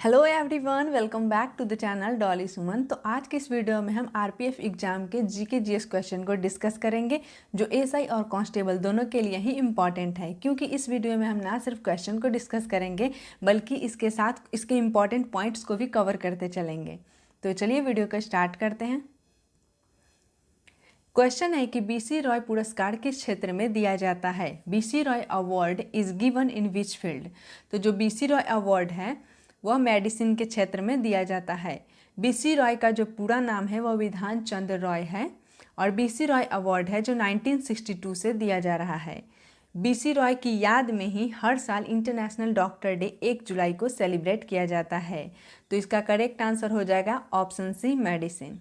Hello everyone, welcome back to the channel Dolly Suman. तो आज के इस वीडियो में हम आरपीएफ एग्जाम के जीके जीएस क्वेश्चन को डिस्कस करेंगे जो एसआई और कांस्टेबल दोनों के लिए ही इम्पॉर्टेंट है, क्योंकि इस वीडियो में हम ना सिर्फ क्वेश्चन को डिस्कस करेंगे बल्कि इसके साथ इसके इम्पॉर्टेंट पॉइंट्स को भी कवर करते चलेंगे। तो चलिए वीडियो को स्टार्ट करते हैं। क्वेश्चन है कि बीसी रॉय पुरस्कार किस क्षेत्र में दिया जाता है। BC Roy award is given in which field. तो जो बीसी रॉय अवार्ड है वह मेडिसिन के क्षेत्र में दिया जाता है। बीसी रॉय का जो पूरा नाम है वह विधान चंद्र रॉय है और बीसी रॉय अवार्ड है जो 1962 से दिया जा रहा है। बीसी रॉय की याद में ही हर साल इंटरनेशनल डॉक्टर डे 1 जुलाई को सेलिब्रेट किया जाता है। तो इसका करेक्ट आंसर हो जाएगा ऑप्शन सी, मेडिसिन।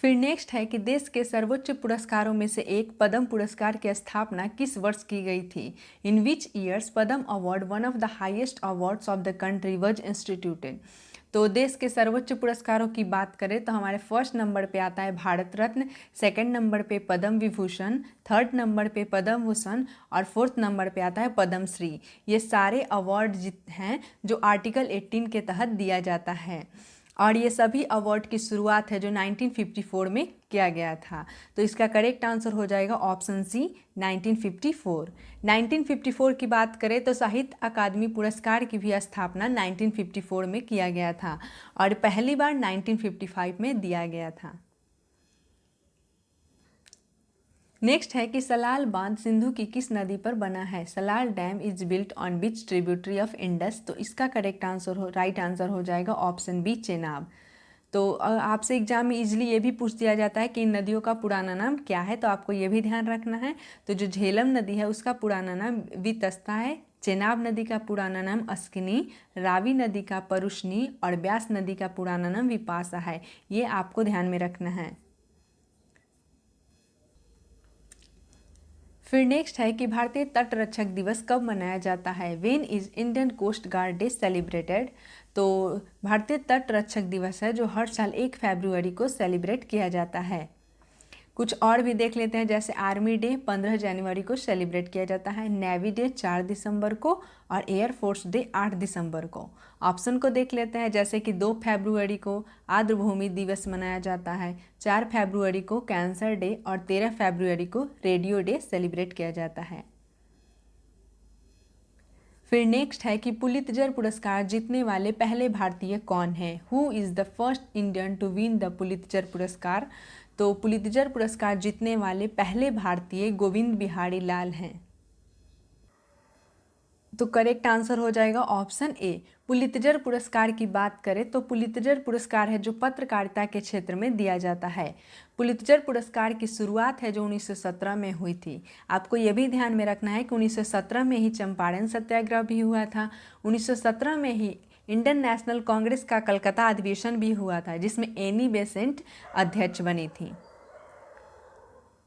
फिर नेक्स्ट है कि देश के सर्वोच्च पुरस्कारों में से एक पद्म पुरस्कार की स्थापना किस वर्ष की गई थी। In which years Padma award, one of the highest awards of the country, was instituted. तो देश के सर्वोच्च पुरस्कारों की बात करें तो हमारे फर्स्ट नंबर पे आता है भारत रत्न, सेकंड नंबर पे पद्म विभूषण, थर्ड नंबर पे पद्म भूषण और फोर्थ नंबर पे आता है पद्म श्री। ये सारे अवार्ड हैं जो आर्टिकल 18 के तहत दिया जाता है और ये सभी अवार्ड की शुरुआत है जो 1954 में किया गया था। तो इसका करेक्ट आंसर हो जाएगा ऑप्शन सी, 1954। 1954 की बात करें तो साहित्य अकादमी पुरस्कार की भी स्थापना 1954 में किया गया था और पहली बार 1955 में दिया गया था। नेक्स्ट है कि सलाल बांध सिंधु की किस नदी पर बना है। Salal dam is built on which tributary of Indus. तो इसका करेक्ट आंसर राइट आंसर हो जाएगा ऑप्शन बी, चेनाब। तो आपसे एग्जाम में इजीली ये भी पूछ दिया जाता है कि इन नदियों का पुराना नाम क्या है, तो आपको ये भी ध्यान रखना है। तो जो झेलम नदी है उसका पुराना नाम वितस्ता है, चेनाब नदी का पुराना नाम अस्किनी, रावी नदी का परुष्णी और ब्यास नदी का पुराना नाम विपासा है। ये आपको ध्यान में रखना है। फिर नेक्स्ट है कि भारतीय तट रक्षक दिवस कब मनाया जाता है। When is Indian coast guard day celebrated. तो भारतीय तट रक्षक दिवस है जो हर साल 1 फरवरी को सेलिब्रेट किया जाता है। कुछ और भी देख लेते हैं, जैसे आर्मी डे 15 जनवरी को सेलिब्रेट किया जाता है, नेवी डे 4 दिसंबर को और एयरफोर्स डे 8 दिसंबर को। ऑप्शन को देख लेते हैं, जैसे कि 2 फरवरी को आर्द्रभूमि दिवस मनाया जाता है, 4 फरवरी को कैंसर डे और 13 फरवरी को रेडियो डे सेलिब्रेट किया जाता है। फिर नेक्स्ट है कि पुलित्जर पुरस्कार जीतने वाले पहले भारतीय कौन है। Who is the first Indian to win the Pulitzer पुरस्कार। तो पुलित्जर पुरस्कार जीतने वाले पहले भारतीय गोविंद बिहारी लाल हैं। तो करेक्ट आंसर हो जाएगा ऑप्शन ए। पुलित्जर पुरस्कार की बात करें तो पुलित्जर पुरस्कार है जो पत्रकारिता के क्षेत्र में दिया जाता है। पुलित्जर पुरस्कार की शुरुआत है जो 1917 में हुई थी। आपको ये भी ध्यान में रखना है कि 1917 में ही चंपारण सत्याग्रह भी हुआ था। 1917 में ही इंडियन नेशनल कांग्रेस का कलकत्ता अधिवेशन भी हुआ था जिसमें एनी बेसेंट अध्यक्ष बनी थी।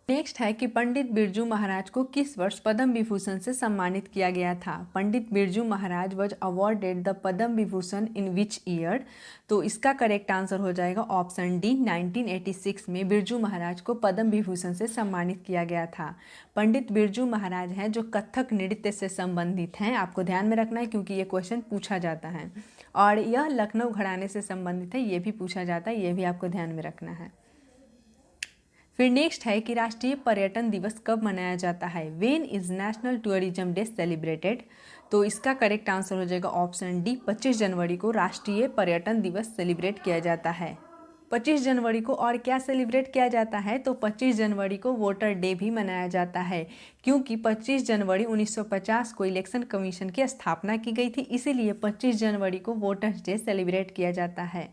नेक्स्ट है कि पंडित बिरजू महाराज को किस वर्ष पद्म विभूषण से सम्मानित किया गया था। Pandit Birju Maharaj was awarded the Padma Vibhushan in which year. तो इसका करेक्ट आंसर हो जाएगा ऑप्शन डी, 1986 में बिरजू महाराज को पद्म विभूषण से सम्मानित किया गया था। पंडित बिरजू महाराज हैं जो कथक नृत्य से संबंधित हैं। आपको ध्यान में रखना है क्योंकि ये क्वेश्चन पूछा जाता है और यह लखनऊ घराने से संबंधित है, ये भी पूछा जाता है, ये भी आपको ध्यान में रखना है। फिर नेक्स्ट है कि राष्ट्रीय पर्यटन दिवस कब मनाया जाता है। When is national tourism day celebrated. तो इसका करेक्ट आंसर हो जाएगा ऑप्शन डी, 25 जनवरी को राष्ट्रीय पर्यटन दिवस सेलिब्रेट किया जाता है। 25 जनवरी को और क्या सेलिब्रेट किया जाता है, तो 25 जनवरी को वोटर डे भी मनाया जाता है, क्योंकि 25 जनवरी 1950 को इलेक्शन कमीशन की स्थापना की गई थी, इसीलिए 25 जनवरी को वोटर्स डे सेलिब्रेट किया जाता है।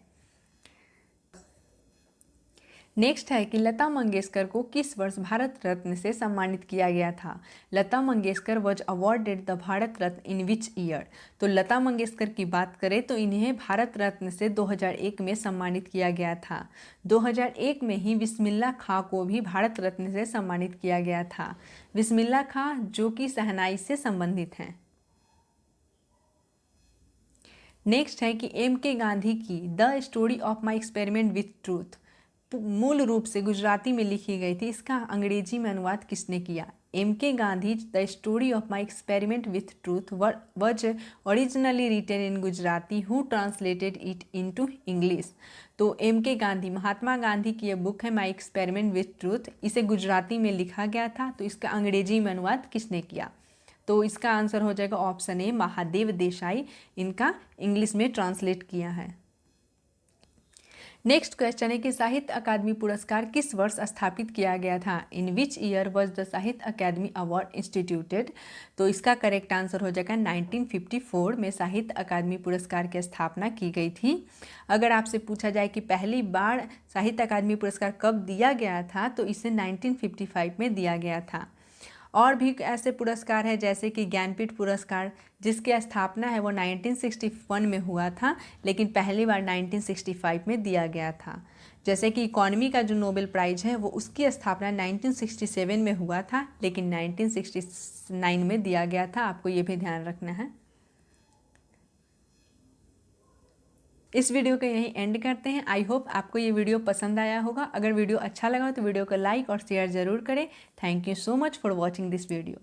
नेक्स्ट है कि लता मंगेशकर को किस वर्ष भारत रत्न से सम्मानित किया गया था। Lata Mangeshkar was awarded the Bharat Ratna in which year. तो लता मंगेशकर की बात करें तो इन्हें भारत रत्न से 2001 में सम्मानित किया गया था। 2001 में ही बिस्मिल्लाह खां को भी भारत रत्न से सम्मानित किया गया था। बिस्मिल्लाह खां जो कि शहनाई से संबंधित हैं। नेक्स्ट है कि एम के गांधी की the story of my experiment with truth मूल रूप से गुजराती में लिखी गई थी, इसका अंग्रेजी में अनुवाद किसने किया। M.K. Gandhi, The Story of My Experiment with Truth, was originally written in Gujarati. Who translated it into English? तो M.K. गांधी, महात्मा गांधी की ये बुक है माई एक्सपेरिमेंट विथ ट्रूथ, इसे गुजराती में लिखा गया था, तो इसका अंग्रेजी में अनुवाद किसने किया? तो इसका आंसर हो जाएगा ऑप्शन ए, महादेव देसाई, इनका इंग्लिश में ट्रांसलेट किया है। नेक्स्ट क्वेश्चन है कि साहित्य अकादमी पुरस्कार किस वर्ष स्थापित किया गया था? इन विच ईयर वॉज द साहित्य अकादमी अवार्ड इंस्टीट्यूटेड? तो इसका करेक्ट आंसर हो जाएगा 1954 में साहित्य अकादमी पुरस्कार की स्थापना की गई थी। अगर आपसे पूछा जाए कि पहली बार साहित्य अकादमी पुरस्कार कब दिया गया था, तो इसे 1955 में दिया गया था। और भी ऐसे पुरस्कार है जैसे कि ज्ञानपीठ पुरस्कार, जिसकी स्थापना है वो 1961 में हुआ था, लेकिन पहली बार 1965 में दिया गया था। जैसे कि इकोनॉमी का जो नोबेल प्राइज़ है वो उसकी स्थापना 1967 में हुआ था, लेकिन 1969 में दिया गया था। आपको ये भी ध्यान रखना है। इस वीडियो को यहीं एंड करते हैं। आई होप आपको ये वीडियो पसंद आया होगा। अगर वीडियो अच्छा लगा तो वीडियो को लाइक और शेयर ज़रूर करें। Thank you so much for watching this video.